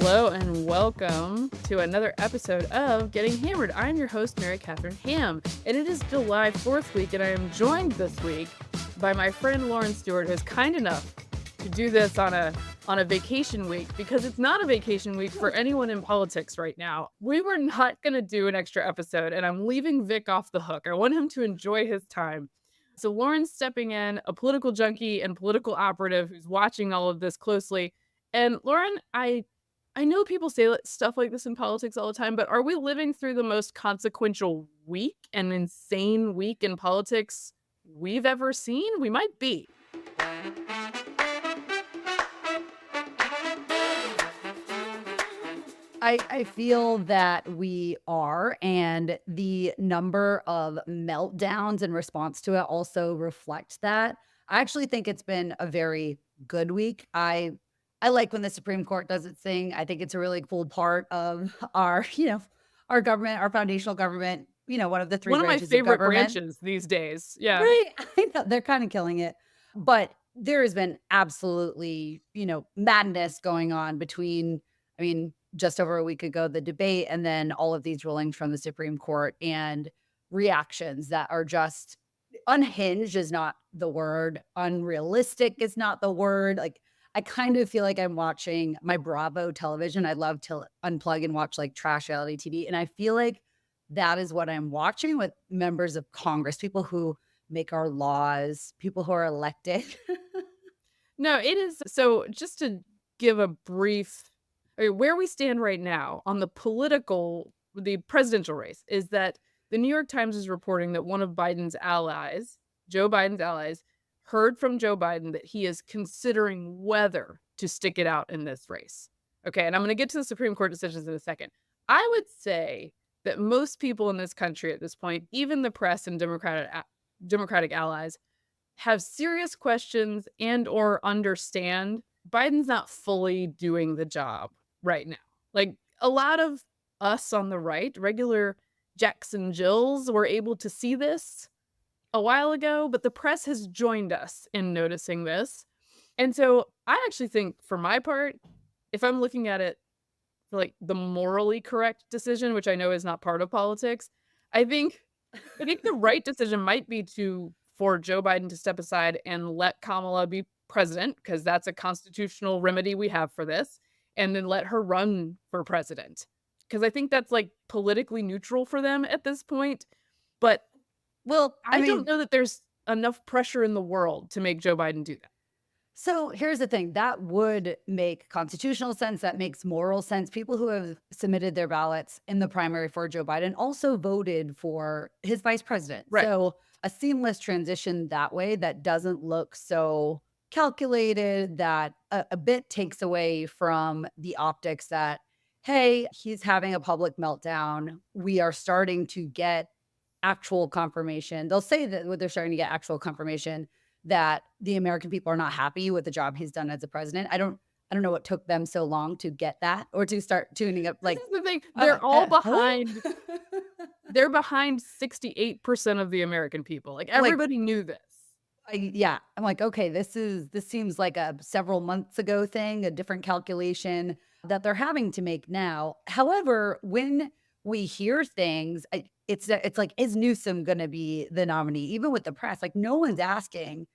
Hello and welcome to another episode of Getting Hammered. I'm your host, Mary Katharine Ham, and it is July 4th week, and I am joined this week by my friend Lauren Stewart, who is kind enough to do this on a vacation week, because it's not a vacation week for anyone in politics right now. We were not going to do an extra episode, and I'm leaving Vic off the hook. I want him to enjoy his time. So Lauren's stepping in, a political junkie and political operative who's watching all of this closely. And Lauren, I know people say stuff like this in politics all the time, but are we living through the most consequential week and insane week in politics we've ever seen? We might be. I feel that we are, and the number of meltdowns in response to it also reflects that. I actually think it's been a very good week. I like when the Supreme Court does its thing. I think it's a really cool part of our government, our foundational government, one of the three One of my branches of favorite government. branches these days. Yeah. Right. I know they're kind of killing it. But there has been absolutely, madness going on between, just over a week ago, the debate, and then all of these rulings from the Supreme Court and reactions that are just unhinged is not the word. Unrealistic is not the word. Like, I kind of feel like I'm watching my Bravo television. I love to unplug and watch like trash reality TV. And I feel like that is what I'm watching with members of Congress, people who make our laws, people who are elected. No, it is. So just to give a brief, where we stand right now on the presidential race is that the New York Times is reporting that one of Biden's allies, Joe Biden's allies, heard from Joe Biden that he is considering whether to stick it out in this race. Okay, and I'm going to get to the Supreme Court decisions in a second. I would say that most people in this country at this point, even the press and Democratic allies, have serious questions and or understand Biden's not fully doing the job right now. Like, a lot of us on the right, regular Jacks and Jills, were able to see this a while ago, but the press has joined us in noticing this. And so I actually think, for my part, if I'm looking at it like the morally correct decision, which I know is not part of politics, I think the right decision might be for Joe Biden to step aside and let Kamala be president, because that's a constitutional remedy we have for this, and then let her run for president. Because I think that's like politically neutral for them at this point. But I don't know that there's enough pressure in the world to make Joe Biden do that. So here's the thing. That would make constitutional sense. That makes moral sense. People who have submitted their ballots in the primary for Joe Biden also voted for his vice president. Right. So a seamless transition that way, that doesn't look so calculated, that a bit takes away from the optics that, hey, he's having a public meltdown. We are starting to get actual confirmation. They'll say that they're starting to get actual confirmation that the American people are not happy with the job he's done as a president. I don't know what took them so long to get that, or to start tuning up. Like, this is the thing. They're all behind. They're behind 68% of the American people. Like, everybody knew this. Yeah. I'm like, okay, this seems like a several months ago thing, a different calculation that they're having to make now. However, when we hear things, it's like, is Newsom going to be the nominee? Even with the press, like, no one's asking,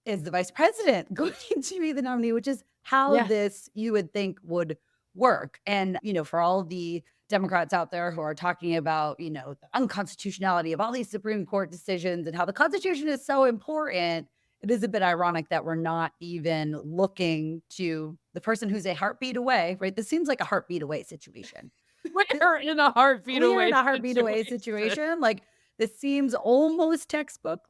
is the vice president going to be the nominee, which is how this, you would think, would work. And, for all the Democrats out there who are talking about, the unconstitutionality of all these Supreme Court decisions and how the Constitution is so important, it is a bit ironic that we're not even looking to the person who's a heartbeat away, right? This seems like a heartbeat away situation. We're in a heartbeat away situation. Like, this seems almost textbook,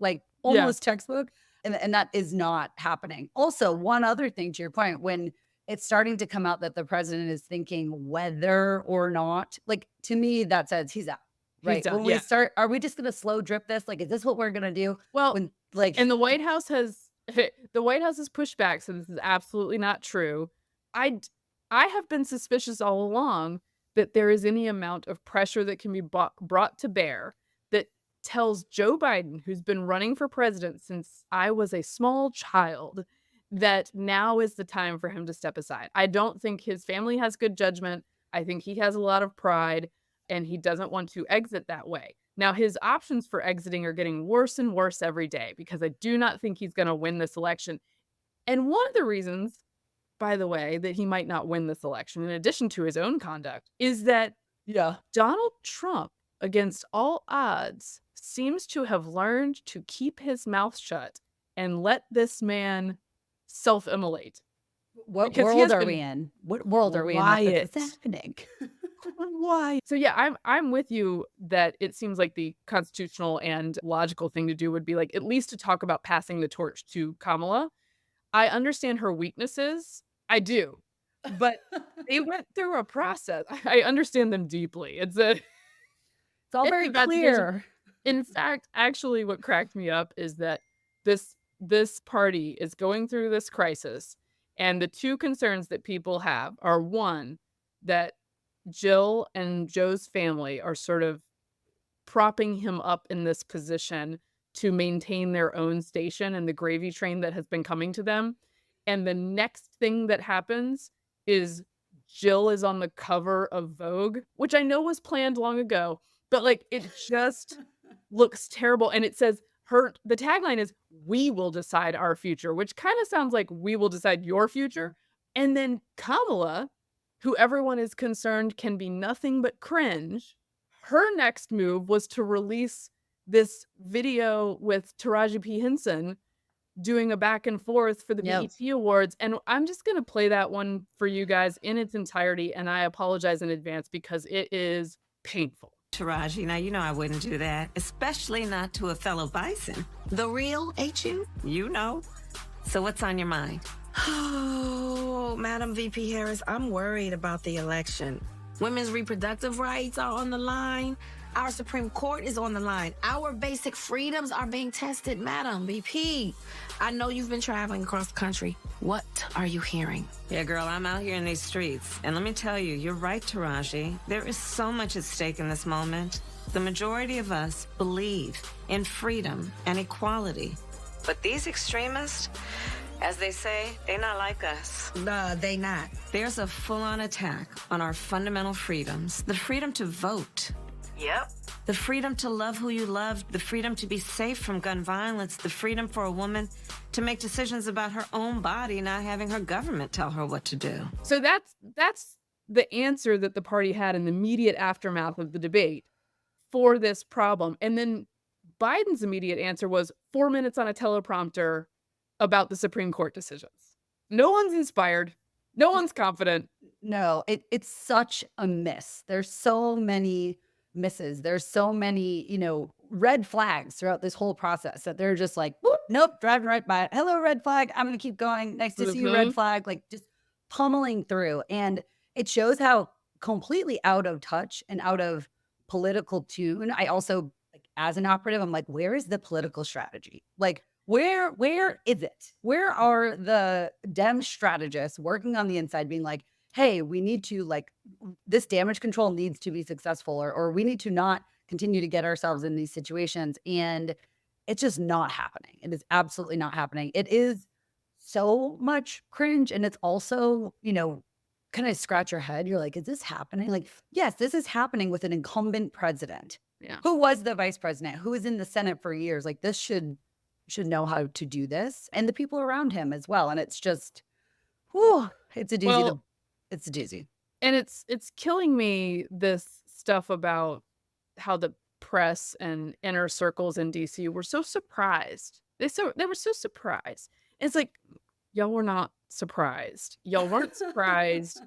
textbook. And that is not happening. Also, one other thing to your point, when it's starting to come out that the president is thinking whether or not, like, to me, that says he's out. Right. He's done, when we start, are we just going to slow drip this? Like, is this what we're going to do? Well, and the White House has pushed back, so this is absolutely not true. I have been suspicious all along that there is any amount of pressure that can be brought to bear that tells Joe Biden, who's been running for president since I was a small child, that now is the time for him to step aside. I don't think his family has good judgment. I think he has a lot of pride, and he doesn't want to exit that way. Now, his options for exiting are getting worse and worse every day because I do not think he's going to win this election. And one of the reasons, by the way, that he might not win this election, in addition to his own conduct, is that Yeah. Donald Trump, against all odds, seems to have learned to keep his mouth shut and let this man self-immolate What because he world has are we been in? What world are we in that this is quiet. happening? Why? So yeah, I'm with you that it seems like the constitutional and logical thing to do would be like at least to talk about passing the torch to Kamala. I understand her weaknesses. I do. But they went through a process. I understand them deeply. It's all It's very investigation. clear. In fact, actually what cracked me up is that this party is going through this crisis, and the two concerns that people have are, one, that Jill and Joe's family are sort of propping him up in this position to maintain their own station and the gravy train that has been coming to them. And the next thing that happens is Jill is on the cover of Vogue, which I know was planned long ago, but like it just looks terrible. And it says the tagline is "We will decide our future," which kind of sounds like we will decide your future. And then Kamala, who everyone is concerned can be nothing but cringe, her next move was to release this video with Taraji P. Henson doing a back and forth for the Yep. BET Awards, and I'm just gonna play that one for you guys in its entirety, and I apologize in advance because it is painful. Taraji, now you know I wouldn't do that, especially not to a fellow bison. The real, ain't you? You know. So what's on your mind? Oh, Madam VP Harris, I'm worried about the election. Women's reproductive rights are on the line. Our Supreme Court is on the line. Our basic freedoms are being tested, Madam VP. I know you've been traveling across the country. What are you hearing? Yeah, girl, I'm out here in these streets. And let me tell you, you're right, Taraji. There is so much at stake in this moment. The majority of us believe in freedom and equality. But these extremists, as they say, they're not like us. They not. There's a full-on attack on our fundamental freedoms. The freedom to vote. Yep. The freedom to love who you love, the freedom to be safe from gun violence, the freedom for a woman to make decisions about her own body, not having her government tell her what to do. So that's the answer that the party had in the immediate aftermath of the debate for this problem. And then Biden's immediate answer was 4 minutes on a teleprompter about the Supreme Court decisions. No one's inspired. No one's confident. No, it's such a miss. There's so many misses. There's so many, red flags throughout this whole process that they're just like, "Whoop, nope, driving right by it. Hello, red flag. I'm going to keep going. Nice to see you, red flag." Like just pummeling through. And it shows how completely out of touch and out of political tune. I also, like, as an operative, I'm like, where is the political strategy? Like, where is it? Where are the Dem strategists working on the inside being like, hey, we need to this damage control needs to be successful, or we need to not continue to get ourselves in these situations. And it's just not happening. It is absolutely not happening. It is so much cringe. And it's also, kind of scratch your head. You're like, is this happening? Like, yes, this is happening with an incumbent president Yeah. who was the vice president, who was in the Senate for years. Like, this should know how to do this, and the people around him as well. And it's just, whew, it's a doozy. Well, It's a doozy. and it's killing me, this stuff about how the press and inner circles in DC were so surprised. They were so surprised. It's like, y'all were not surprised. Y'all weren't surprised.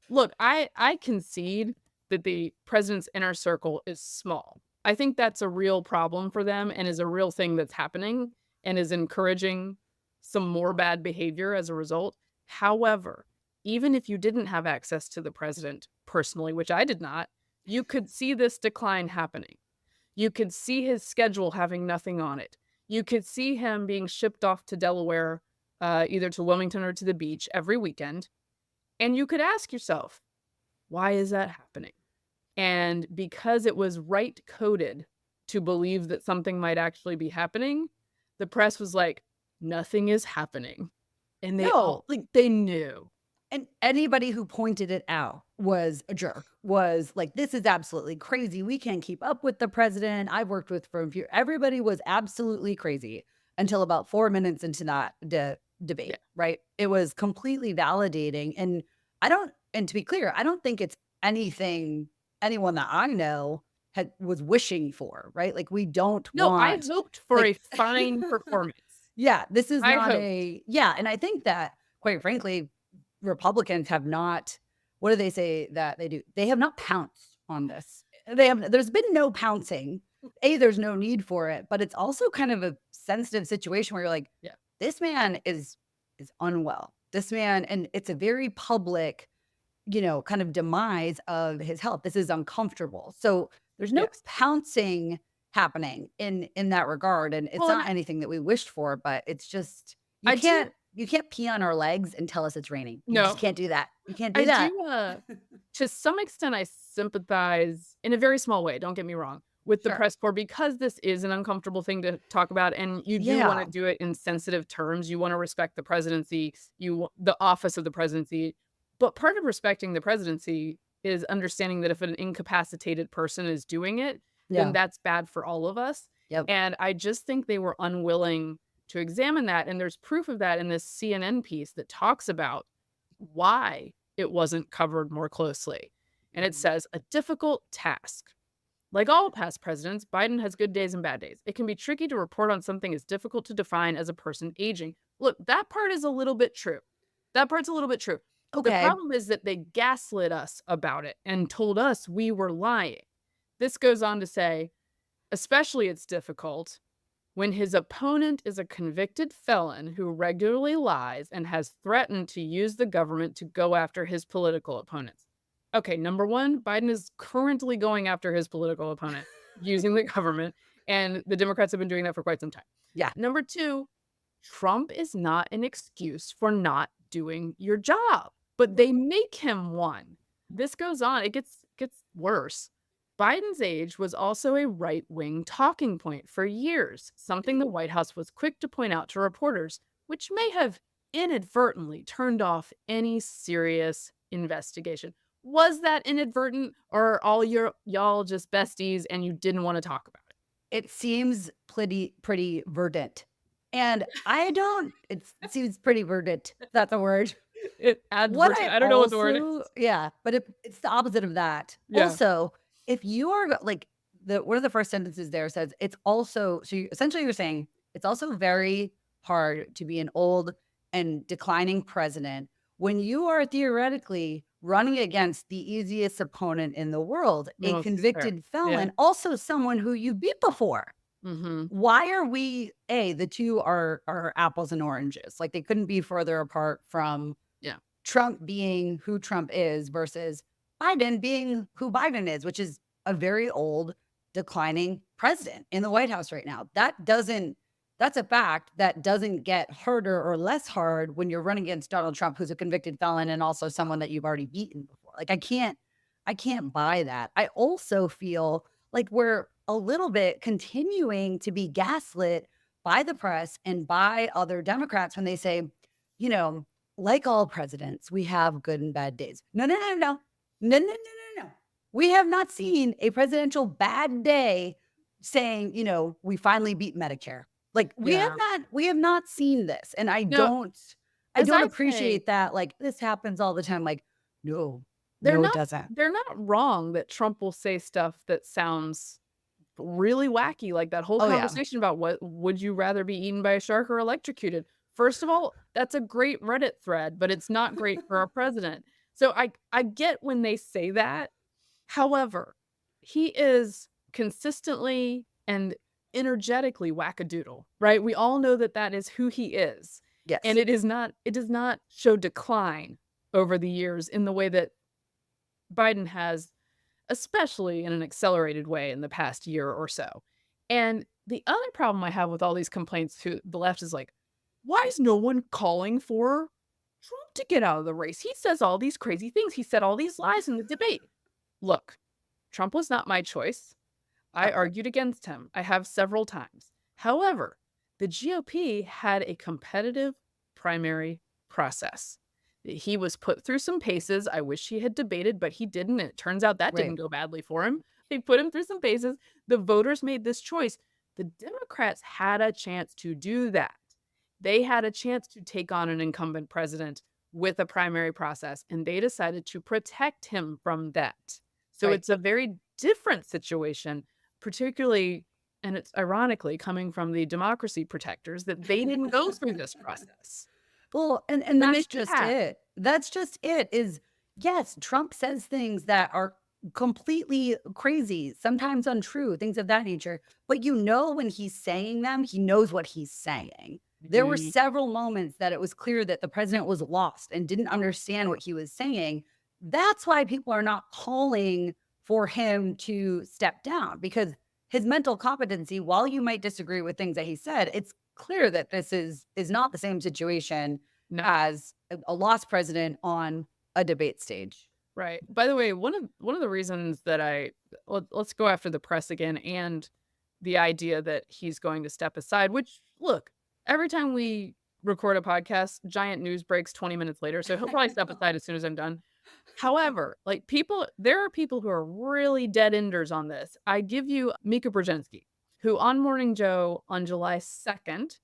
Look, I concede that the president's inner circle is small. I think that's a real problem for them and is a real thing that's happening and is encouraging some more bad behavior as a result. However, even if you didn't have access to the president personally, which I did not, you could see this decline happening. You could see his schedule having nothing on it. You could see him being shipped off to Delaware, either to Wilmington or to the beach every weekend. And you could ask yourself, why is that happening? And because it was right coded to believe that something might actually be happening, the press was like, nothing is happening. And they all, No. like, they knew. And anybody who pointed it out was a jerk, was like, this is absolutely crazy. We can't keep up with the president. I've worked with for a few. Everybody was absolutely crazy until about 4 minutes into that debate, Yeah. right? It was completely validating. And to be clear, I don't think it's anything anyone that I know was wishing for, right? Like, we don't No, I want, hoped for a like, fine performance. yeah, this is I not hoped. yeah. And I think that, quite frankly, Republicans have not, what do they say that they do? They have not pounced on this. There's been no pouncing. There's no need for it, but it's also kind of a sensitive situation where you're like, Yeah. this man is unwell. This man, and it's a very public, kind of demise of his health. This is uncomfortable. So there's no Yes. pouncing happening in that regard. And it's Well, and not anything that we wished for, but it's just, I do you can't pee on our legs and tell us it's raining. You just no. can't do that. You can't do I that. do, to some extent, I sympathize in a very small way, don't get me wrong, with the Sure. press corps because this is an uncomfortable thing to talk about, and you do wanna Yeah. do it in sensitive terms. You wanna respect the presidency, the office of the presidency. But part of respecting the presidency is understanding that if an incapacitated person is doing it, then Yeah. that's bad for all of us. Yep. And I just think they were unwilling to examine that, and there's proof of that in this CNN piece that talks about why it wasn't covered more closely. And it Mhm. says, a difficult task. Like all past presidents, Biden has good days and bad days. It can be tricky to report on something as difficult to define as a person aging. Look, that part is a little bit true. That part's a little bit true. The Okay. problem is that they gaslit us about it and told us we were lying. This goes on to say, especially it's difficult when his opponent is a convicted felon who regularly lies and has threatened to use the government to go after his political opponents. Okay, number one, Biden is currently going after his political opponent using the government, and the Democrats have been doing that for quite some time. Yeah. Number two, Trump is not an excuse for not doing your job, but they make him one. This goes on, it gets worse. Biden's age was also a right-wing talking point for years, something the White House was quick to point out to reporters, which may have inadvertently turned off any serious investigation. Was that inadvertent, or are all y'all just besties and you didn't want to talk about it? It seems pretty verdant. And I don't, it seems pretty verdant. If that's a word. It What advert I I don't know what the word is. also, yeah, but it's the opposite of that. Yeah. Also, if you are like, one of the first sentences there says it's also, so essentially you're saying it's also very hard to be an old and declining president when you are theoretically running against the easiest opponent in the world, a Well, fair. convicted Yeah. felon, also someone who you beat before. Mhm. Why are we, the two are apples and oranges? Like, they couldn't be further apart from Yeah. Trump being who Trump is versus Biden being who Biden is, which is a very old, declining president in the White House right now. That's a fact that doesn't get harder or less hard when you're running against Donald Trump, who's a convicted felon and also someone that you've already beaten before. Like, I can't buy that. I also feel like we're a little bit continuing to be gaslit by the press and by other Democrats when they say, like all presidents, we have good and bad days. No, no, no, no. No, no, no, no, no. We have not seen a presidential bad day saying, we finally beat Medicare. Like, we Yeah. have not seen this. And I No, don't as I say, appreciate that. Like, this happens all the time. Like, no, they're no, it not doesn't. they're not wrong that Trump will say stuff that sounds really wacky, like that whole Oh, yeah. conversation about what would you rather be eaten by a shark or electrocuted? First of all, that's a great Reddit thread, but it's not great for our president. So I get when they say that. However, he is consistently and energetically wackadoodle, right? We all know that that is who he is. Yes. And it does not show decline over the years in the way that Biden has, especially in an accelerated way in the past year or so. And the other problem I have with all these complaints to the left is like, why is no one calling for Trump to get out of the race? He says all these crazy things. He said all these lies in the debate. Look, Trump was not my choice. I argued against him. I have several times. However, the GOP had a competitive primary process. He was put through some paces. I wish he had debated, but he didn't. It turns out that Right. didn't go badly for him. They put him through some paces. The voters made this choice. The Democrats had a chance to do that. They had a chance to take on an incumbent president with a primary process, and they decided to protect him from that. So Right. it's a very different situation, particularly, and it's ironically coming from the democracy protectors, that they didn't go through this process. Well, and When they that's should just have. it. That's just it is, yes, Trump says things that are completely crazy, sometimes untrue, things of that nature. But you know when he's saying them, he knows what he's saying. There were Mhm. several moments that it was clear that the president was lost and didn't understand what he was saying. That's why people are not calling for him to step down, because his mental competency, while you might disagree with things that he said, it's clear that this is not the same situation No. as a lost president on a debate stage. Right. By the way, one of the reasons that let's go after the press again and the idea that he's going to step aside, which look, every time we record a podcast, giant news breaks 20 minutes later, so he'll probably step aside as soon as I'm done. However, like there are people who are really dead enders on this. I give you Mika Brzezinski, who on Morning Joe on July 2nd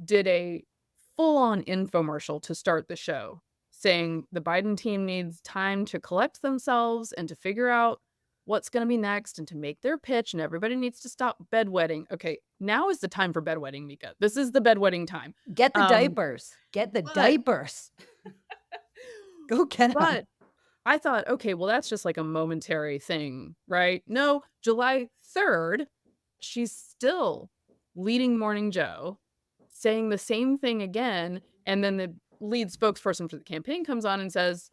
did a full-on infomercial to start the show, saying the Biden team needs time to collect themselves and to figure out what's going to be next and to make their pitch, and everybody needs to stop bedwetting. Okay, now is the time for bedwetting, Mika. This is the bedwetting time. Get the diapers. Get the but- diapers. Go get them. But I thought, okay, well, that's just like a momentary thing, right? No, July 3rd, she's still leading Morning Joe, saying the same thing again. And then the lead spokesperson for the campaign comes on and says,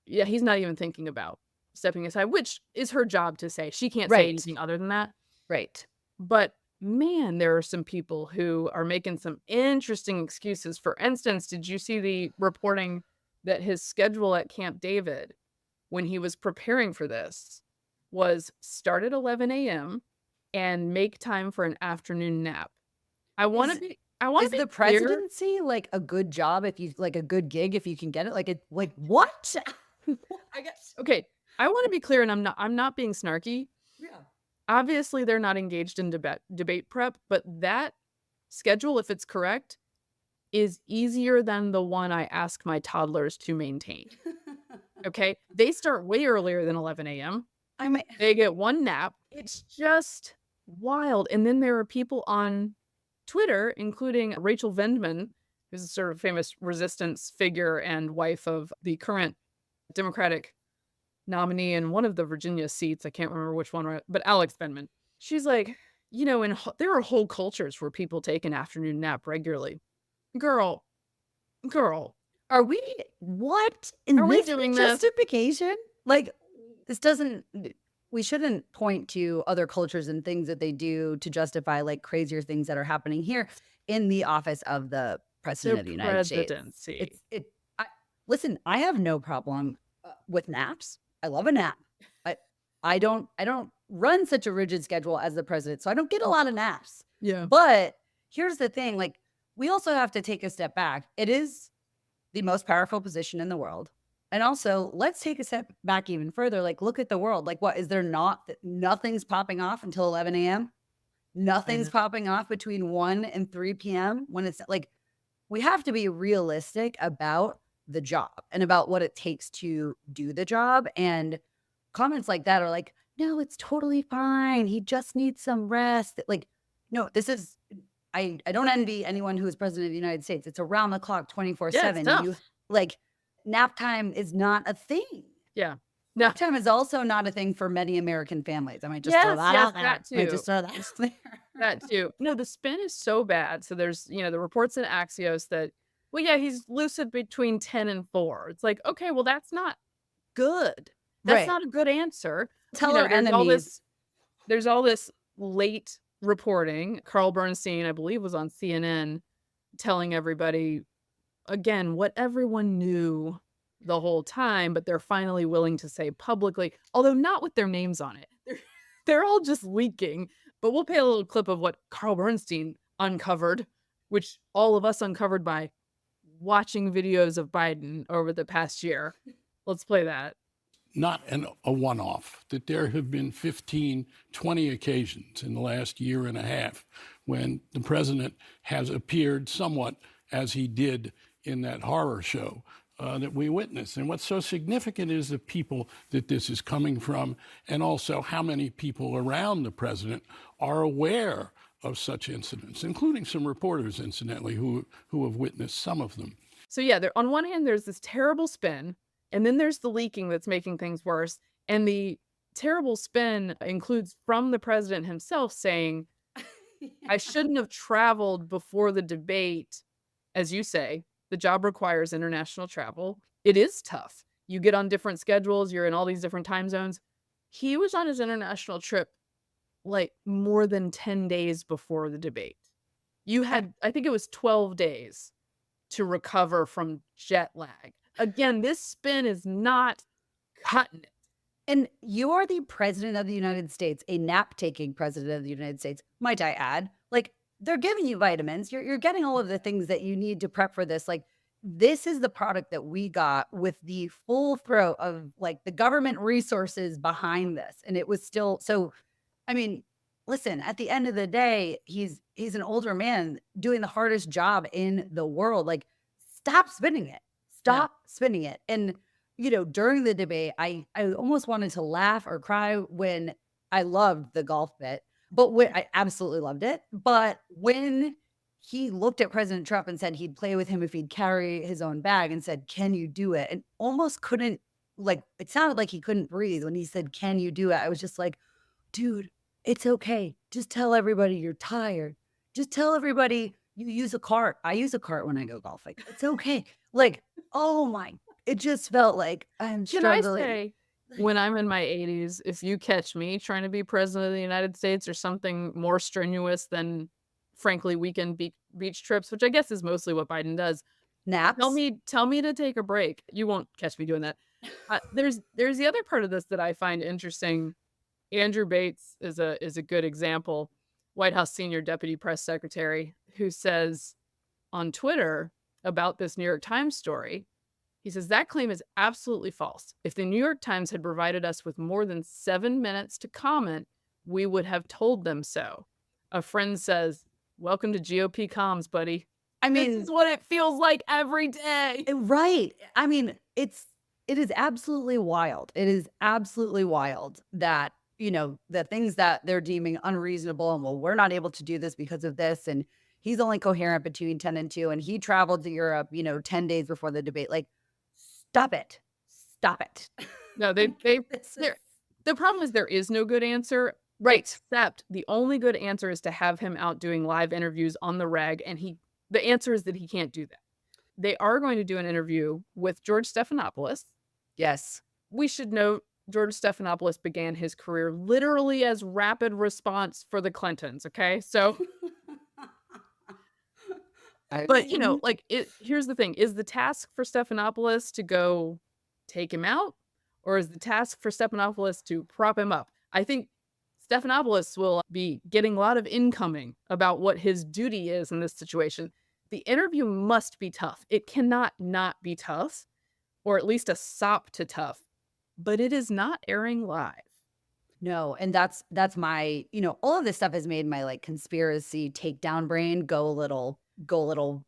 yeah, he's not even thinking about stepping aside, which is her job to say. She can't say Right. anything other than that. Right. But man, there are some people who are making some interesting excuses. For instance, did you see the reporting that his schedule at Camp David when he was preparing for this was start at 11 a.m. and make time for an afternoon nap? I want to Is- be I want Is to be the clear. presidency like a good job if you like a good gig if you can get it? Like what? I guess okay. I want to be clear, and I'm not being snarky. Yeah. Obviously, they're not engaged in debate prep, but that schedule, if it's correct, is easier than the one I ask my toddlers to maintain. Okay, they start way earlier than 11 a.m. I mean, They get one nap. It's just wild. And then there are people on Twitter, including Rachel Vendman, who's a sort of famous resistance figure and wife of the current Democratic nominee in one of the Virginia seats. I can't remember which one, but Alex Vendman. She's like, there are whole cultures where people take an afternoon nap regularly. Girl, are we what in Are we this doing this? justification? Like this doesn't. We shouldn't point to other cultures and things that they do to justify like crazier things that are happening here in the office of the president of the United States. presidency. Listen, I have no problem with naps. I love a nap. I don't run such a rigid schedule as the president, so I don't get a lot of naps. Yeah. But here's the thing, like we also have to take a step back. It is the most powerful position in the world. And also, let's take a step back even further. Like, look at the world. Like, what is there nothing's popping off until 11 a.m.? Nothing's popping off between 1 and 3 p.m. when it's like, we have to be realistic about the job and about what it takes to do the job. And comments like that are like, no, it's totally fine. He just needs some rest. Like, no, this is, I don't envy anyone who is president of the United States. It's around the clock, 24/7. tough. You like nap time is not a thing. Yeah. No. Nap time is also not a thing for many American families. I might just throw Yes, that yes, out there. that I might too. just throw that out there. That too. No, the spin is so bad. So there's, the reports in Axios that, well, yeah, he's lucid between 10 and 4. It's like, okay, well, that's not good. That's Right. not a good answer. Tell our there's all enemies. there's all this late reporting. Carl Bernstein, I believe, was on CNN telling everybody, again, what everyone knew the whole time, but they're finally willing to say publicly, although not with their names on it. They're all just leaking. But we'll play a little clip of what Carl Bernstein uncovered, which all of us uncovered by watching videos of Biden over the past year. Let's play that. Not a one-off, that there have been 15, 20 occasions in the last year and a half when the president has appeared somewhat as he did in that horror show that we witnessed. And what's so significant is the people that this is coming from, and also how many people around the president are aware of such incidents, including some reporters, incidentally, who have witnessed some of them. So yeah, on one hand, there's this terrible spin, and then there's the leaking that's making things worse. And the terrible spin includes from the president himself saying, I shouldn't have traveled before the debate. As you say, the job requires international travel. It is tough. You get on different schedules. You're in all these different time zones. He was on his international trip like more than 10 days before the debate. You had, I think it was 12 days to recover from jet lag. Again, this spin is not cutting it. And you are the president of the United States, a nap-taking president of the United States, might I add. Like, they're giving you vitamins. You're getting all of the things that you need to prep for this. Like, this is the product that we got with the full throat of, like, the government resources behind this. And it was still so, I mean, listen, at the end of the day, he's an older man doing the hardest job in the world. Like, stop spinning it. Stop spinning it. And, you know, during the debate, I almost wanted to laugh or cry when I loved the golf bit, but when I absolutely loved it. But when he looked at President Trump and said he'd play with him if he'd carry his own bag and said, can you do it? And almost couldn't, like, it sounded like he couldn't breathe when he said, can you do it? I was just like, dude, it's okay. Just tell everybody you're tired. Just tell everybody you use a cart. I use a cart when I go golfing. It's okay. Like, oh my, it just felt like I'm struggling. Can I say, when I'm in my 80s, if you catch me trying to be president of the United States or something more strenuous than, frankly, weekend beach trips, which I guess is mostly what Biden does, Naps? tell me to take a break. You won't catch me doing that. There's the other part of this that I find interesting. Andrew Bates is a good example, White House senior deputy press secretary, who says on Twitter about this New York Times story, he says, that claim is absolutely false. If the New York Times had provided us with more than 7 minutes to comment, we would have told them so. A friend says, welcome to GOP comms, buddy. I mean, this is what it feels like every day. Right. I mean, it is absolutely wild. It is absolutely wild that, you know, the things that they're deeming unreasonable and, well, we're not able to do this because of this. And he's only coherent between 10 and 2. And he traveled to Europe, 10 days before the debate. Like, stop it. Stop it. No, the problem is there is no good answer. Right. Except the only good answer is to have him out doing live interviews on the reg. And the answer is that he can't do that. They are going to do an interview with George Stephanopoulos. Yes. We should note George Stephanopoulos began his career literally as rapid response for the Clintons. Okay. So, but here's the thing. Is the task for Stephanopoulos to go take him out, or is the task for Stephanopoulos to prop him up? I think Stephanopoulos will be getting a lot of incoming about what his duty is in this situation. The interview must be tough. It cannot not be tough, or at least a sop to tough, but it is not airing live. No, and that's my, all of this stuff has made my like conspiracy takedown brain go a little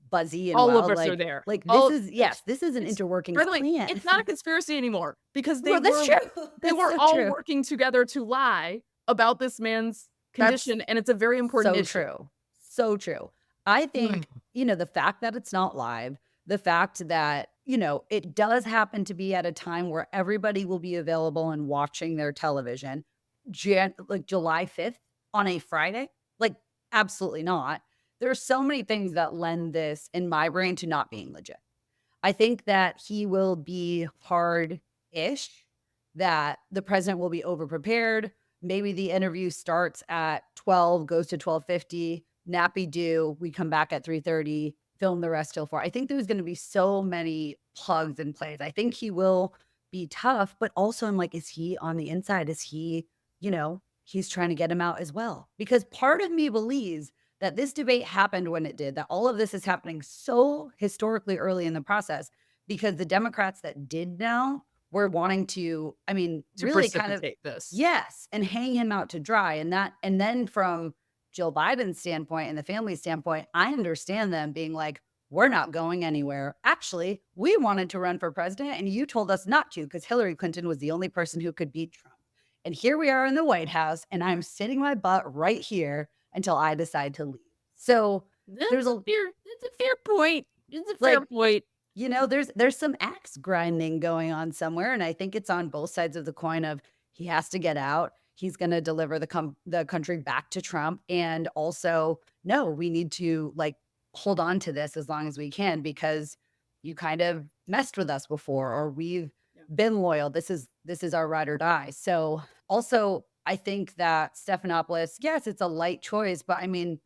buzzy and all wild. of us like, are there. Like this is an interworking By the way, plan. it's not a conspiracy anymore because they that's true. They were all working together to lie about this man's condition, and it's a very important issue. So true. I think, the fact that it's not live, the fact that, it does happen to be at a time where everybody will be available and watching their television, like July 5th on a Friday, like absolutely not. There are so many things that lend this in my brain to not being legit. I think that he will be hard-ish, that the president will be overprepared. Maybe the interview starts at 12, goes to 12:50, nappy do, we come back at 3:30, film the rest till 4. I think there's going to be so many plugs and plays. I think he will be tough, but also I'm like, is he on the inside? Is he, he's trying to get him out as well? Because part of me believes that this debate happened when it did, that all of this is happening so historically early in the process because the Democrats that did know were wanting to, I mean, To really kind of, precipitate this. yes, and hang him out to dry. And then from Jill Biden's standpoint and the family's standpoint, I understand them being like, we're not going anywhere. Actually, we wanted to run for president and you told us not to because Hillary Clinton was the only person who could beat Trump. And here we are in the White House and I'm sitting my butt right here until I decide to leave. So there's a It's a fair point. It's a fair like, point. there's some axe grinding going on somewhere, and I think it's on both sides of the coin of he has to get out. He's going to deliver the country back to Trump, and also no, we need to like hold on to this as long as we can because you kind of messed with us before, or we've been loyal. This is our ride or die. So also, I think that Stephanopoulos, yes, it's a light choice, but I mean,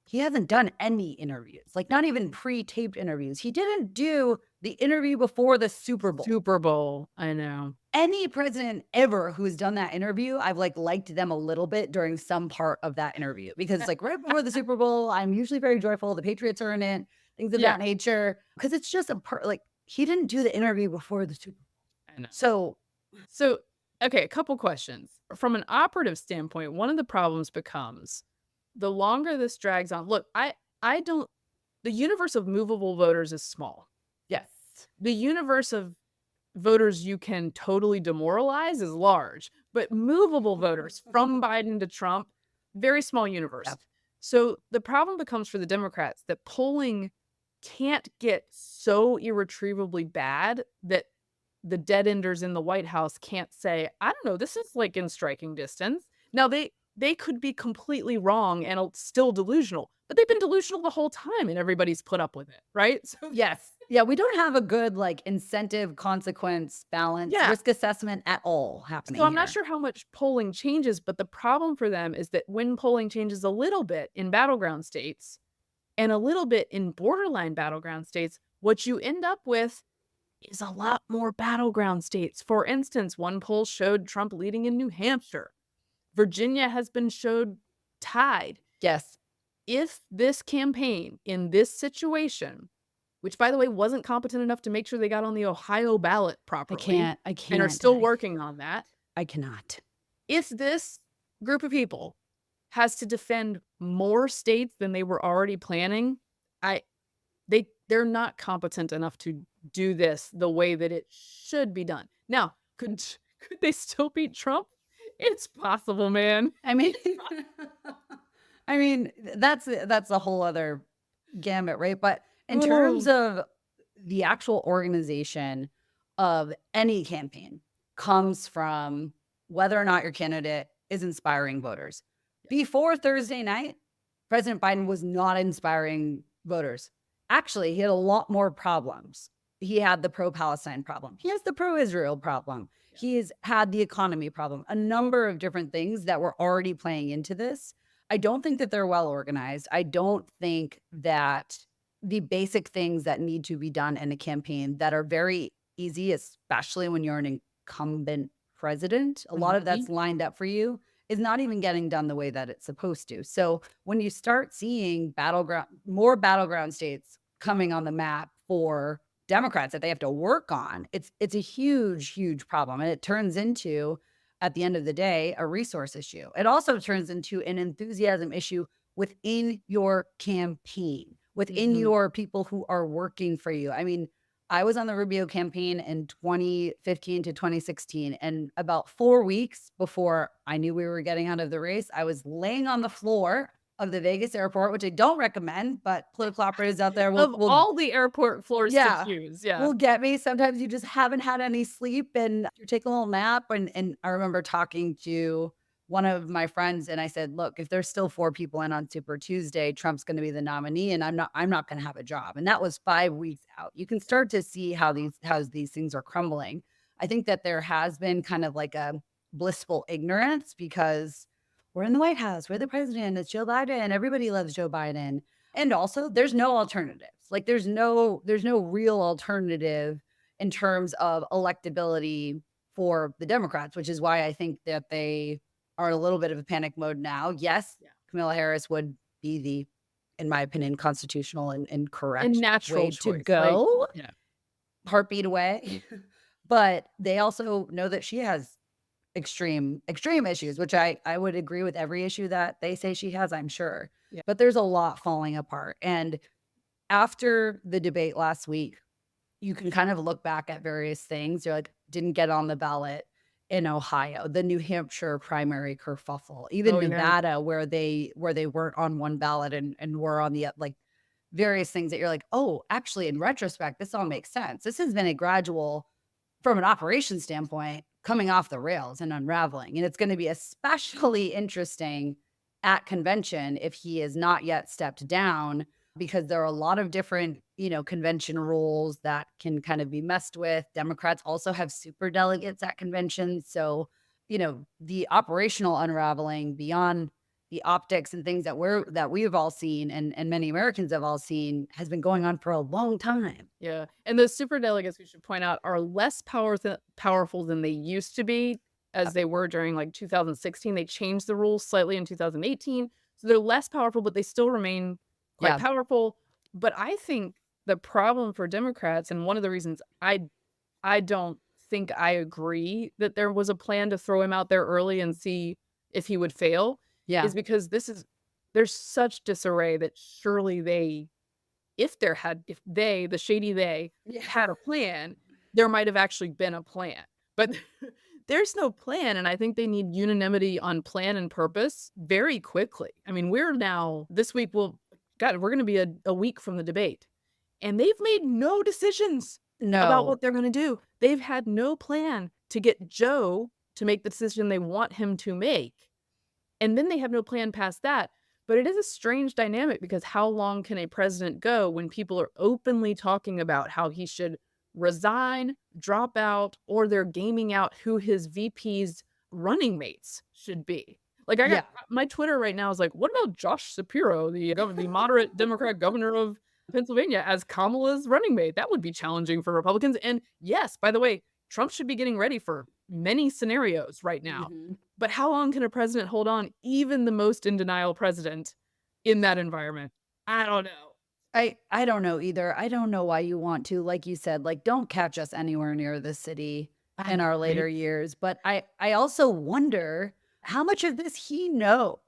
he hasn't done any interviews, like not even pre-taped interviews. He didn't do the interview before the Super Bowl. Super Bowl. I know. Any president ever who's done that interview, I've like liked them a little bit during some part of that interview because it's like right before the Super Bowl. I'm usually very joyful. The Patriots are in it, things of Yeah. that nature. Because it's just like he didn't do the interview before the Super Bowl. I know. So Okay, a couple questions. From an operative standpoint, one of the problems becomes the longer this drags on. Look, I don't the universe of movable voters is small. yes, The universe of voters you can totally demoralize is large, but movable voters from Biden to Trump, very small universe. Yep. So the problem becomes for the Democrats that polling can't get so irretrievably bad that the dead enders in the White House can't say, I don't know, this is like in striking distance. Now they could be completely wrong and still delusional, but they've been delusional the whole time and everybody's put up with it, right? So yes. Yeah, we don't have a good like incentive, consequence, balance, Yeah. risk assessment at all happening. So I'm not here. sure how much polling changes, but the problem for them is that when polling changes a little bit in battleground states and a little bit in borderline battleground states, what you end up with is a lot more battleground states. For instance, one poll showed Trump leading in New Hampshire. Virginia has been showed tied. Yes. If this campaign in this situation, which by the way wasn't competent enough to make sure they got on the Ohio ballot I properly, can't. and are still working on that, I cannot. if this group of people has to defend more states than they were already planning, they're not competent enough to do this the way that it should be done. Now, could they still beat Trump? It's possible, man. I mean, that's a whole other gamut, right? But in terms of the actual organization of any campaign comes from whether or not your candidate is inspiring voters. Before Thursday night, President Biden was not inspiring voters. Actually, he had a lot more problems. He had the pro-Palestine problem. He has the pro-Israel problem. He's had the economy problem, a number of different things that were already playing into this. I don't think that they're well organized. I don't think that the basic things that need to be done in a campaign that are very easy, especially when you're an incumbent president, a lot of that's lined up for you, is not even getting done the way that it's supposed to. So when you start seeing more battleground states coming on the map for Democrats that they have to work on, it's a huge problem. And it turns into, at the end of the day, a resource issue. It also turns into an enthusiasm issue within your campaign, within your people who are working for you. I mean, I was on the Rubio campaign in 2015 to 2016, and about 4 weeks before I knew we were getting out of the race, I was laying on the floor of the Vegas airport, which I don't recommend, but political operators out there will all the airport floors to choose. Yeah. will get me. Sometimes you just haven't had any sleep and you take a little nap. And I remember talking to one of my friends and I said, look, if there's still 4 people in on Super Tuesday, Trump's going to be the nominee and I'm not going to have a job. And that was 5 weeks out. You can start to see how these things are crumbling. I think that there has been kind of like a blissful ignorance because we're in the White House, we're the president, it's Joe Biden, everybody loves Joe Biden. And also there's no alternatives. Like there's no real alternative in terms of electability for the Democrats, which is why I think that they are in a little bit of a panic mode now. Yes, Kamala Harris would be the in my opinion, constitutional and correct And natural way to choice, like go, yeah. heartbeat away. But they also know that she has extreme issues, which I would agree with every issue that they say she has, I'm sure. Yeah. But there's a lot falling apart. And after the debate last week, you can kind of look back at various things. You're like, didn't get on the ballot in Ohio, the New Hampshire primary kerfuffle, even Oh, yeah. Nevada, where they weren't on one ballot and were on the like various things that you're like, oh, actually, in retrospect, this all makes sense. This has been a gradual, from an operations standpoint, coming off the rails and unraveling. And it's going to be especially interesting at convention if he has not yet stepped down, because there are a lot of different, convention rules that can kind of be messed with. Democrats also have super delegates at conventions. So, the operational unraveling beyond the optics and things that we've all seen and many Americans have all seen has been going on for a long time. Yeah, and those superdelegates, we should point out, are less powerful than they used to be, as they were during, like, 2016. They changed the rules slightly in 2018, so they're less powerful, but they still remain quite Yeah. powerful. But I think the problem for Democrats, and one of the reasons I don't think I agree that there was a plan to throw him out there early and see if he would fail, Yeah. is because there's such disarray that surely if they, the shady they, Yeah. had a plan, there might have actually been a plan. But there's no plan, and I think they need unanimity on plan and purpose very quickly. I mean, this week, we're gonna be a week from the debate, and they've made no decisions about No. what they're gonna do. They've had no plan to get Joe to make the decision they want him to make. And then they have no plan past that. But it is a strange dynamic, because how long can a president go when people are openly talking about how he should resign, drop out, or they're gaming out who his VP's running mates should be? Like, I got Yeah. my Twitter right now is like, what about Josh Shapiro, the moderate Democrat governor of Pennsylvania, as Kamala's running mate? That would be challenging for Republicans. And yes, by the way, Trump should be getting ready for many scenarios right now. Mhm. But how long can a president hold on, even the most in denial president, in that environment? I don't know. I don't know either. I don't know why you want to, like you said, like, don't catch us anywhere near the city I in know, our right? later years. But I also wonder how much of this he knows.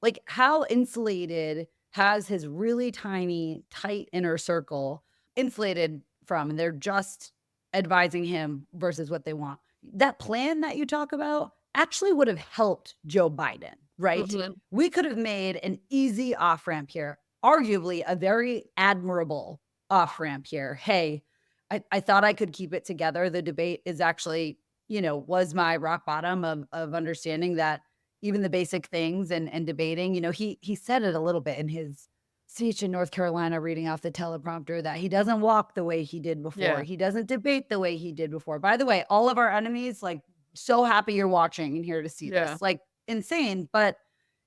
Like, how insulated has his really tiny, tight inner circle insulated from? And they're just advising him versus what they want. That plan that you talk about actually would have helped Joe Biden, right? Mhm. We could have made an easy off ramp here, arguably a very admirable off ramp here. Hey, I thought I could keep it together. The debate is actually, was my rock bottom of understanding that even the basic things and debating, he said it a little bit in his speech in North Carolina, reading off the teleprompter, that he doesn't walk the way he did before. Yeah. He doesn't debate the way he did before. By the way, all of our enemies, like, so happy you're watching and here to see Yeah. this. Like, insane. But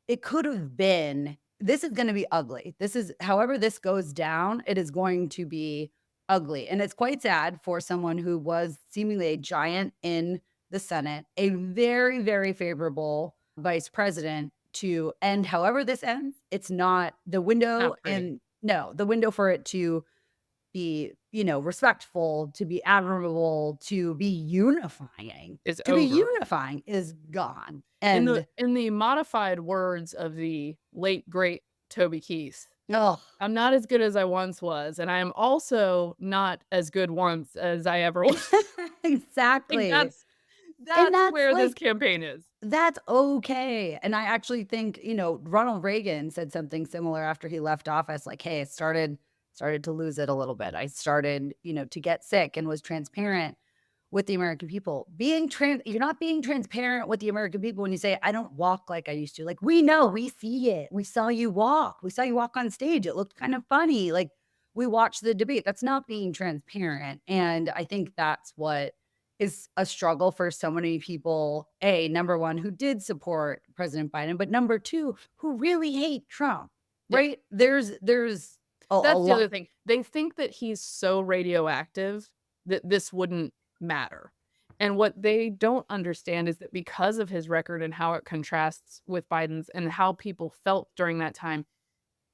it could have been, this is going to be ugly. However this goes down, it is going to be ugly. And it's quite sad for someone who was seemingly a giant in the Senate, a very, very favorable vice president, to end however this ends. It's not the window, Not pretty. and no, the window for it to be, respectful, to be admirable, to be unifying, It's over. is gone. In And the modified words of the late, great Toby Keith, oh, I'm not as good as I once was, and I am also not as good once as I ever was. Like, exactly. that's That's where this like, campaign is. that's okay. And I actually think, Ronald Reagan said something similar after he left office, like, hey, I started to lose it a little bit. I started, to get sick, and was transparent with the American people. You're not being transparent with the American people when you say, I don't walk like I used to. Like, we know, we see it. We saw you walk. We saw you walk on stage. It looked kind of funny. Like, we watched the debate. That's not being transparent. And I think that's what is a struggle for so many people. Number one, who did support President Biden, but number two, who really hate Trump, Yeah. right? There's a That's the lot. other thing. They think that he's so radioactive that this wouldn't matter. And what they don't understand is that because of his record and how it contrasts with Biden's and how people felt during that time,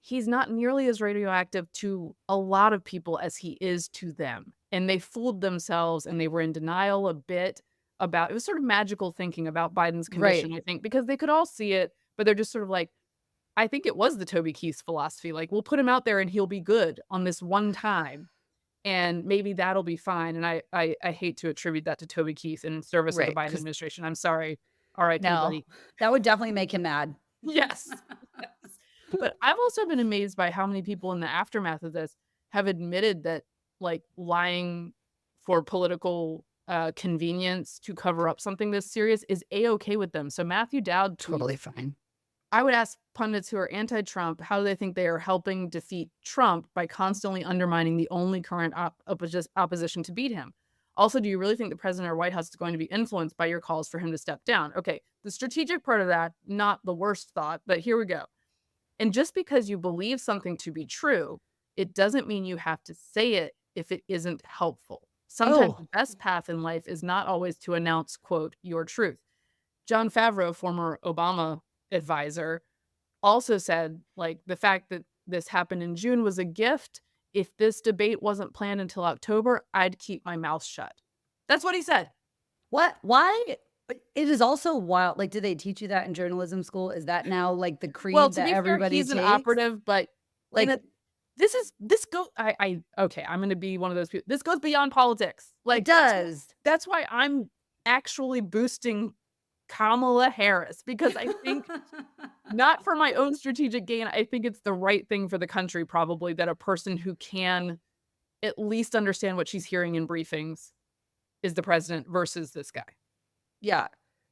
he's not nearly as radioactive to a lot of people as he is to them. And they fooled themselves and they were in denial a bit about it was sort of magical thinking about Biden's Right. condition, I think, because they could all see it, but they're just sort of like, I think it was the Toby Keith philosophy. Like, we'll put him out there and he'll be good on this one time, and maybe that'll be fine. And I hate to attribute that to Toby Keith in service of the Right. Biden 'Cause administration. I'm sorry. R.I.P. no, buddy. that would definitely make him mad. Yes. Yes. But I've also been amazed by how many people in the aftermath of this have admitted that, like, lying for political convenience to cover up something this serious is A-okay with them. So Matthew Dowd tweets, Totally fine. I would ask pundits who are anti-Trump how do they think they are helping defeat Trump by constantly undermining the only current opposition to beat him. Also, do you really think the president or White House is going to be influenced by your calls for him to step down? Okay, the strategic part of that, not the worst thought, but here we go. And just because you believe something to be true, it doesn't mean you have to say it if it isn't helpful. Sometimes the Oh, best path in life is not always to announce, quote, your truth. John Favreau, former Obama advisor, also said, like, the fact that this happened in June was a gift. If this debate wasn't planned until October, I'd keep my mouth shut. That's what he said. what? Why? But it is also wild. Like, did they teach you that in journalism school? Is that now like the Well, creed to that be fair, everybody he's an takes? operative, but in a Like, okay, I'm gonna be one of those people. This goes beyond politics. it Like, does. that's why I'm actually boosting Kamala Harris, because I think not for my own strategic gain, I think it's the right thing for the country probably that a person who can at least understand what she's hearing in briefings is the president versus this guy. Yeah.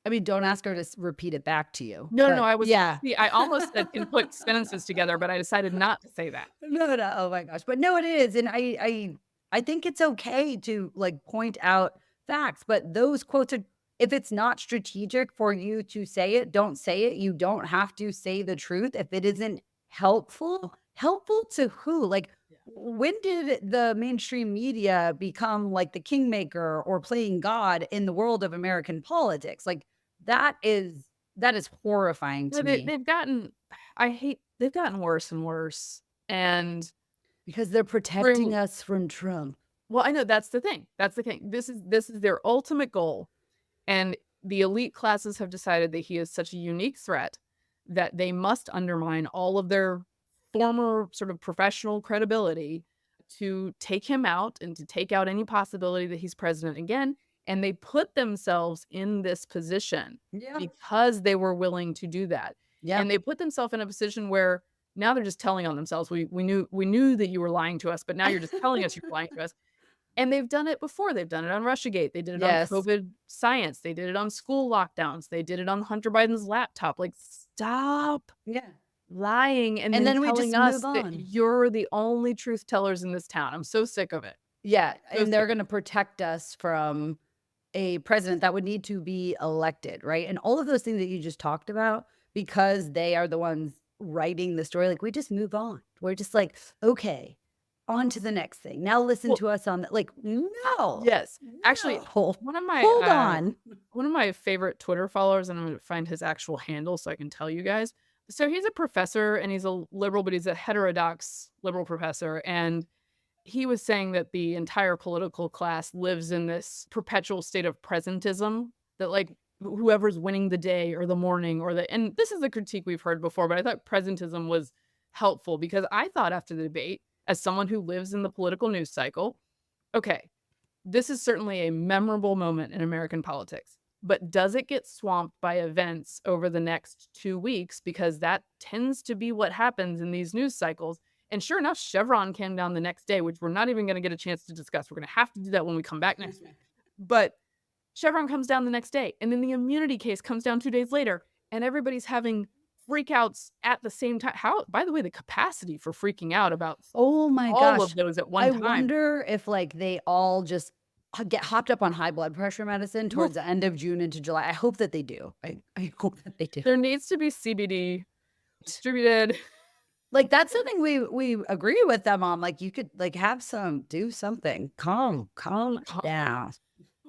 I mean, don't ask her to repeat it back to you. No, But I was yeah. see, I almost said can put sentences together, but I decided not to say that. No, no. Oh my gosh. But no, it is. And I think it's okay to like point out facts, but those quotes are if it's not strategic for you to say it, don't say it. You don't have to say the truth if it isn't helpful. Helpful to who? Like when did the mainstream media become like the kingmaker or playing God in the world of American politics? Like that is horrifying Yeah, to me they've gotten worse and worse, and because they're protecting bring us from Trump. well, I know that's the thing, this is their ultimate goal, and the elite classes have decided that he is such a unique threat that they must undermine all of their former sort of professional credibility to take him out and to take out any possibility that he's president again, and they put themselves in this position Yeah. because they were willing to do that. Yeah. And they put themselves in a position where now they're just telling on themselves. We knew that you were lying to us, but now you're just telling us you're lying to us. And they've done it before. They've done it on Russiagate. They did it on Yes. COVID science. They did it on school lockdowns. They did it on Hunter Biden's laptop. Like, stop Yeah. lying and And then then we telling just us move that on. you're the only truth tellers in this town. I'm so sick of it. Yeah, So and they're sick. gonna protect us from a president that would need to be elected, right? And all of those things that you just talked about, because they are the ones writing the story, like, we just move on. We're just like, "Okay, on to the next thing. Now listen Well, to us on the" like, no, yes. Actually, no. one of my Hold on. one of my favorite Twitter followers, and I'm gonna find his actual handle so I can tell you guys. So he's a professor and he's a liberal, but he's a heterodox liberal professor. And he was saying that the entire political class lives in this perpetual state of presentism that like whoever's winning the day or the morning or and this is a critique we've heard before, but I thought presentism was helpful because I thought after the debate, as someone who lives in the political news cycle, okay, this is certainly a memorable moment in American politics. But does it get swamped by events over the next 2 weeks? Because that tends to be what happens in these news cycles. And sure enough, Chevron came down the next day, which we're not even going to get a chance to discuss. We're going to have to do that when we come back next week. But Chevron comes down the next day. And then the immunity case comes down 2 days later. And everybody's having freakouts at the same time. How, by the way, the capacity for freaking out about Oh my all gosh. of those at one I time. wonder if, like, they all just get hopped up on high blood pressure medicine towards the end of June into July. I hope that they do. I hope that they do. There needs to be CBD distributed. Like, that's something we agree with them on. Like, you could, like, do something. Calm down.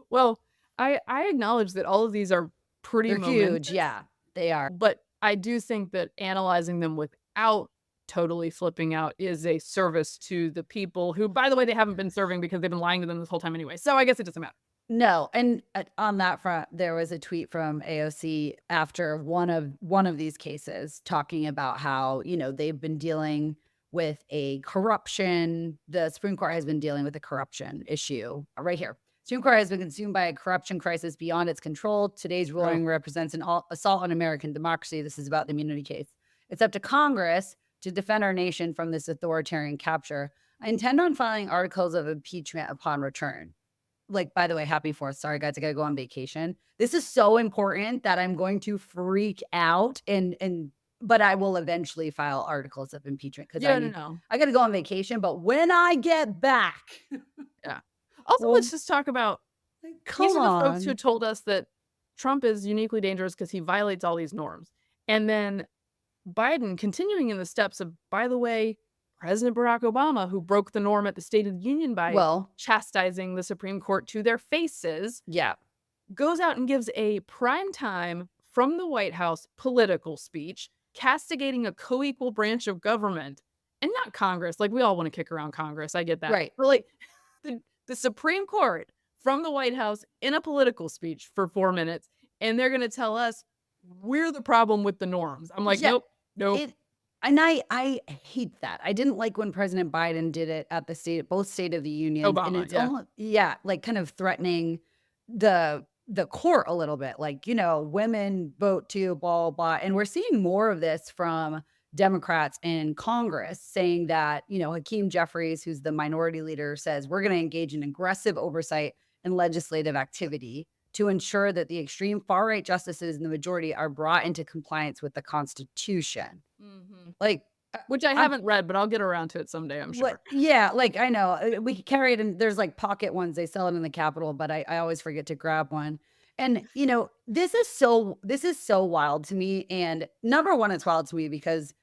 Well, I acknowledge that all of these are pretty They're momentous, huge. Yeah, they are. but I do think that analyzing them without totally flipping out is a service to the people who, by the way, they haven't been serving because they've been lying to them this whole time anyway. So I guess it doesn't matter. No, and on that front, there was a tweet from AOC after one of these cases talking about how, they've been dealing with a corruption. The Supreme Court has been dealing with a corruption issue right here. Supreme Court has been consumed by a corruption crisis beyond its control. Today's ruling represents an assault on American democracy. This is about the immunity case. It's up to Congress to defend our nation from this authoritarian capture. I intend on filing articles of impeachment upon return. Like, by the way, happy 4th. Sorry, guys, I got to go on vacation. This is so important that I'm going to freak out but I will eventually file articles of impeachment because I got to go on vacation. But when I get back, yeah. Also, let's just talk about these are the folks who told us that Trump is uniquely dangerous because he violates all these norms. And then Biden continuing in the steps of, by the way, President Barack Obama, who broke the norm at the State of the Union by chastising the Supreme Court to their faces, goes out and gives a primetime from the White House political speech, castigating a co-equal branch of government and not Congress. Like, we all want to kick around Congress. I get that. Right. But like the Supreme Court from the White House in a political speech for 4 minutes, and they're going to tell us we're the problem with the norms. I'm like, nope. And I hate that. I didn't like when President Biden did it at both State of the Union. Obama, and it's like kind of threatening the court a little bit. Like, women vote too, blah, blah. And we're seeing more of this from Democrats in Congress saying that, Hakeem Jeffries, who's the minority leader, says we're going to engage in aggressive oversight and legislative activity to ensure that the extreme far-right justices in the majority are brought into compliance with the Constitution. Like, which I haven't read, but I'll get around to it someday, I'm sure. I know. We carry it in, there's like pocket ones. They sell it in the Capitol, but I always forget to grab one. And, this is so wild to me. And number one, it's wild to me because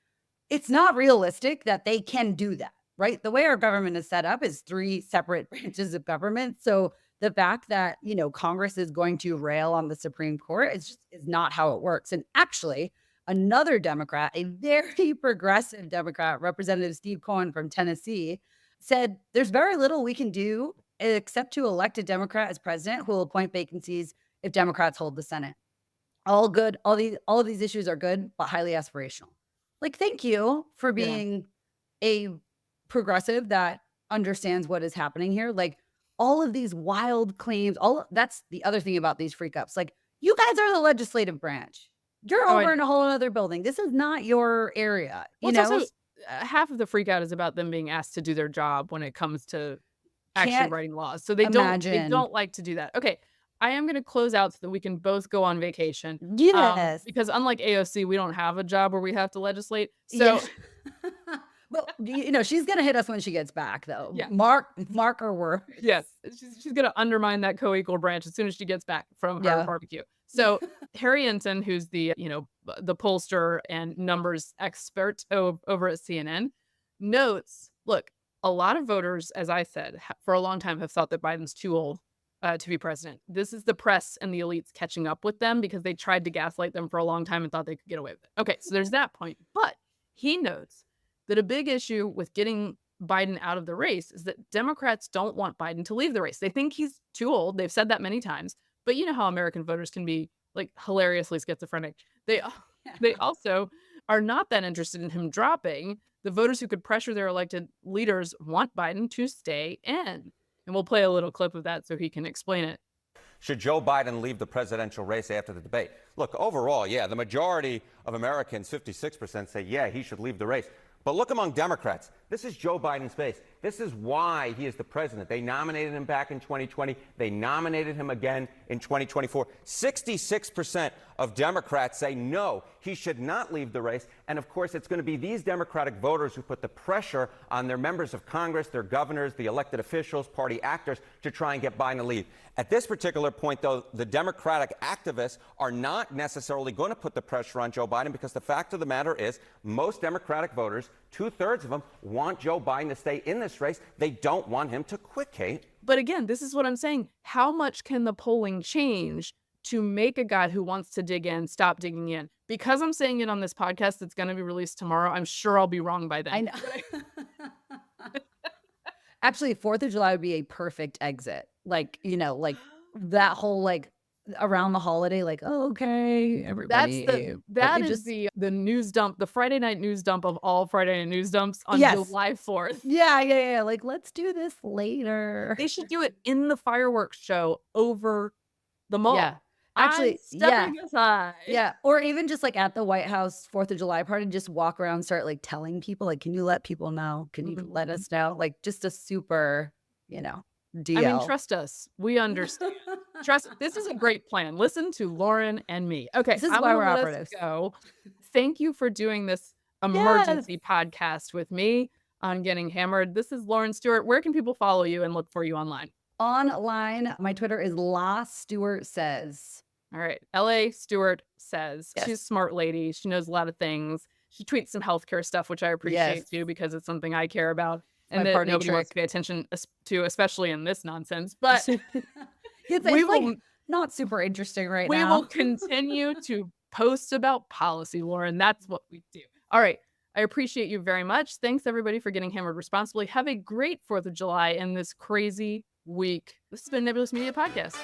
it's not realistic that they can do that, right? The way our government is set up is 3 separate branches of government. So the fact that, Congress is going to rail on the Supreme Court is not how it works. And actually, another Democrat, a very progressive Democrat, Representative Steve Cohen from Tennessee, said there's very little we can do except to elect a Democrat as president who will appoint vacancies if Democrats hold the Senate. All good. All of these issues are good, but highly aspirational. Like, thank you for being a progressive that understands what is happening here. Like, all of these wild claims, that's the other thing about these freak ups. Like, you guys are the legislative branch. You're over in a whole other building. This is not your area. Also, half of the freak out is about them being asked to do their job when it comes to actually writing laws. So they don't like to do that. Okay, I am going to close out so that we can both go on vacation. Yes. Because unlike AOC, we don't have a job where we have to legislate. So well, she's going to hit us when she gets back, though. Yeah. Mark her word. Yes. She's going to undermine that co-equal branch as soon as she gets back from her barbecue. So Harry Ensign, who's the pollster and numbers expert over at CNN, notes, look, a lot of voters, as I said, for a long time have thought that Biden's too old to be president. This is the press and the elites catching up with them because they tried to gaslight them for a long time and thought they could get away with it. Okay, so there's that point. But he notes that a big issue with getting Biden out of the race is that Democrats don't want Biden to leave the race. They think he's too old. They've said that many times. But you know how American voters can be like hilariously schizophrenic. They also are not that interested in him dropping. The voters who could pressure their elected leaders want Biden to stay in. And we'll play a little clip of that so he can explain it. Should Joe Biden leave the presidential race after the debate? Look, overall, the majority of Americans, 56%, say, he should leave the race. But look among Democrats. This is Joe Biden's base. This is why he is the president. They nominated him back in 2020. They nominated him again in 2024. 66% of Democrats say no, he should not leave the race. And of course, it's going to be these Democratic voters who put the pressure on their members of Congress, their governors, the elected officials, party actors to try and get Biden to leave. At this particular point, though, the Democratic activists are not necessarily going to put the pressure on Joe Biden because the fact of the matter is most Democratic voters, 2/3 of them, want Joe Biden to stay in this race. They don't want him to quit, Kate. But again, this is what I'm saying. How much can the polling change to make a guy who wants to dig in stop digging in. Because I'm saying it on this podcast that's going to be released tomorrow, I'm sure I'll be wrong by then. I know. Actually, 4th of July would be a perfect exit. Like, like that whole around the holiday, oh, okay, everybody. That is the news dump, the Friday night news dump of all Friday night news dumps on July 4th. Yeah. Let's do this later. They should do it in the fireworks show over the mall. Yeah. Actually, stepping aside. Yeah. Or even just at the White House 4th of July party, just walk around, start telling people, can you let people know? Can you let us know? Just a super, deal. I mean, trust us. We understand. This is a great plan. Listen to Lauren and me. Okay. This is why we're let operatives. us go. Thank you for doing this emergency podcast with me on Getting Hammered. This is Lauren Stewart. Where can people follow you and look for you online? Online, my Twitter is La Stewart Says. All right. LA Stewart Says. Yes. She's a smart lady. She knows a lot of things. She tweets some healthcare stuff, which I appreciate too, because it's something I care about and that nobody wants to pay attention to, especially in this nonsense. But it's not super interesting right now. We will continue to post about policy, Lauren. That's what we do. All right. I appreciate you very much. Thanks, everybody, for getting hammered responsibly. Have a great 4th of July and this crazy week. This has been Nebulous Media Podcast.